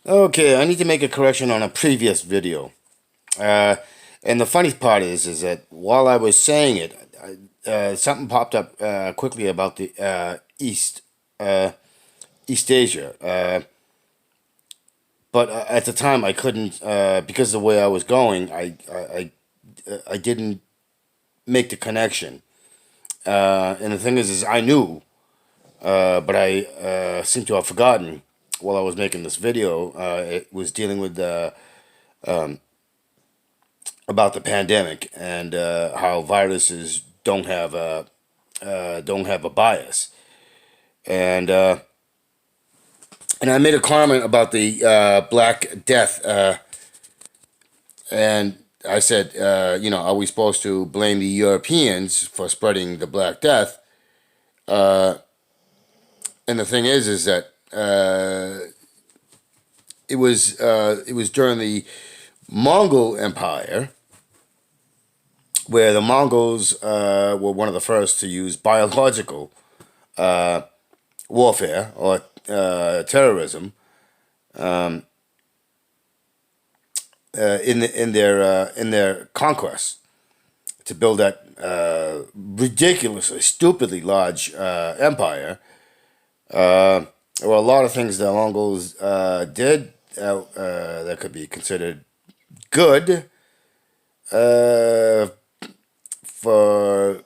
Okay, I need to make a correction on a previous video. Uh, and the funny part is that while I was saying it, something popped up quickly about the uh, East Asia. But at the time, I couldn't because of the way I was going. I didn't make the connection. And the thing is I knew, but I seem to have forgotten while I was making this video. It was dealing with about the pandemic and how viruses don't have a bias. And and I made a comment about the Black Death, and I said, are we supposed to blame the Europeans for spreading the Black Death? And the thing is that it was during the Mongol Empire where the Mongols were one of the first to use biological warfare or terrorism in their conquest to build that ridiculously, stupidly large empire. There were a lot of things the Mongols did that could be considered good uh, for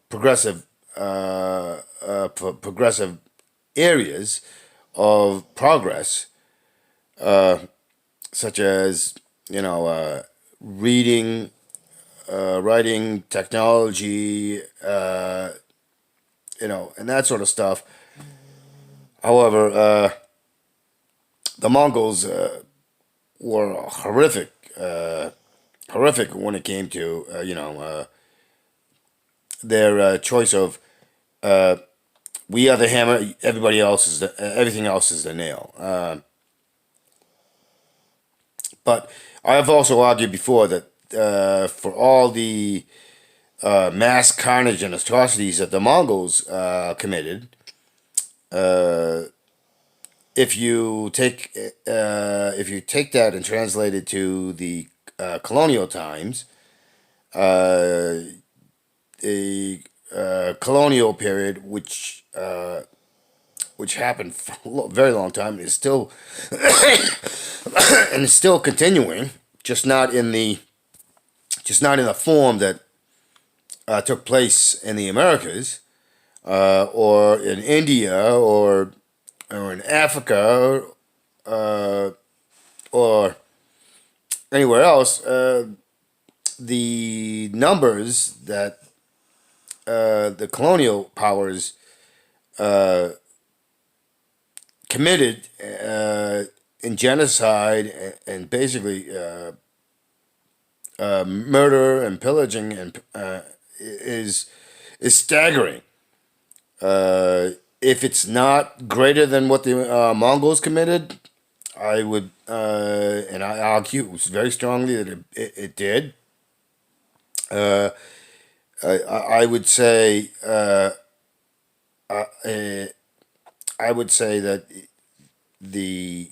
progressive areas of progress, such as reading, writing, technology, and that sort of stuff. However, the Mongols were horrific when it came to their choice of we are the hammer, everything else is the nail. But I've also argued before that for all the mass carnage and atrocities that the Mongols committed, if you take that and translate it to the colonial times, uh, the colonial period, which happened for a very long time, is still and is still continuing, just not in the form that took place in the Americas or in India or in Africa or anywhere else. The numbers that the colonial powers committed in genocide and basically murder and pillaging and is staggering. If it's not greater than what the Mongols committed, I would and I argue very strongly that it did. Uh, I would say uh, uh, I would say that the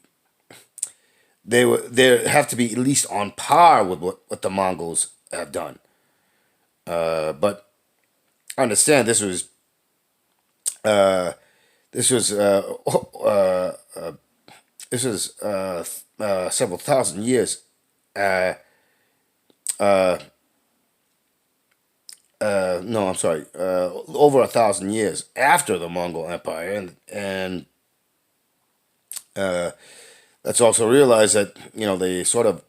they have to be at least on par with what the Mongols have done. But understand uh, this was this was several thousand years. Uh, uh, no, I'm sorry. Over 1,000 years after the Mongol Empire, and uh, let's also realize that the sort of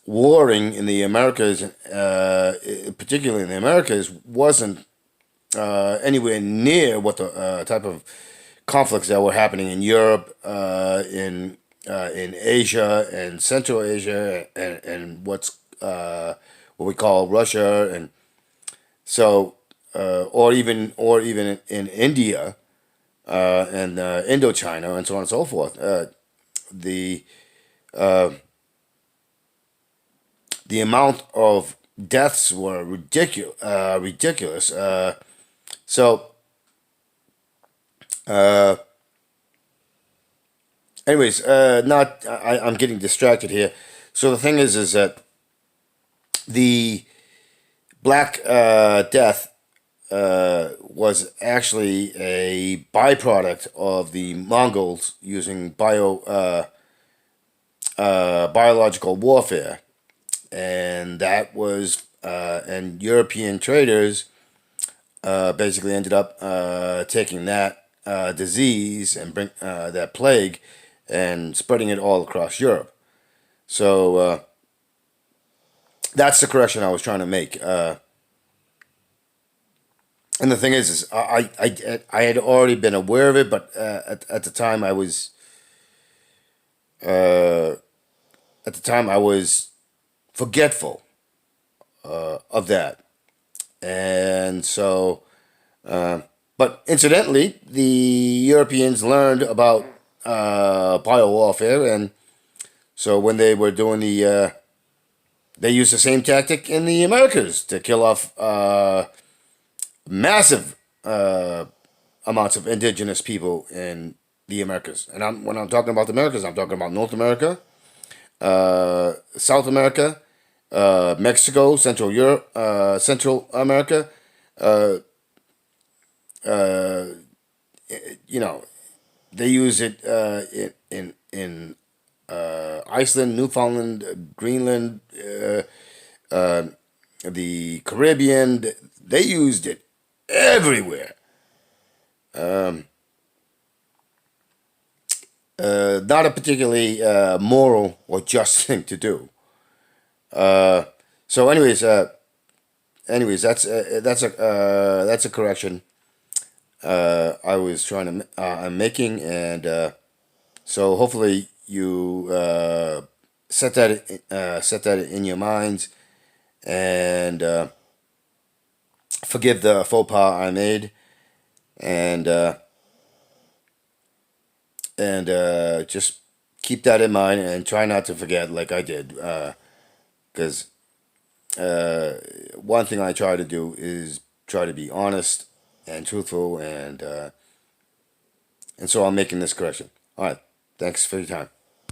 warring in the Americas, particularly in the Americas, wasn't anywhere near what the type of conflicts that were happening in Europe, in Asia and Central Asia, and what we call Russia, and so or even in India and Indochina and so on and so forth. The uh, the amount of deaths were ridiculous. So uh, Anyways, not I'm getting distracted here. So the thing is that the Black Death was actually a byproduct of the Mongols using biological warfare, and that was and European traders basically ended up taking that disease and bring that plague and spreading it all across Europe. So that's the correction I was trying to make. And the thing is I had already been aware of it, but at the time uh, I was forgetful of that, and so. But incidentally, the Europeans learned about biowarfare, and so when they were doing they used the same tactic in the Americas to kill off massive amounts of indigenous people in the Americas. And when I'm talking about the Americas, I'm talking about North America, South America, Mexico, Central Europe, Central America. Uh, uh, you know, they use it in Iceland, Newfoundland, Greenland, uh, the Caribbean. They used it everywhere. Um, Not a particularly moral or just thing to do. Uh, so, anyways, that's a correction I was trying to I'm making, and so hopefully you set that in your minds, and forgive the faux pas I made, and just keep that in mind and try not to forget like I did, because one thing I try to do is try to be honest and truthful, and so I'm making this correction. All right, thanks for your time.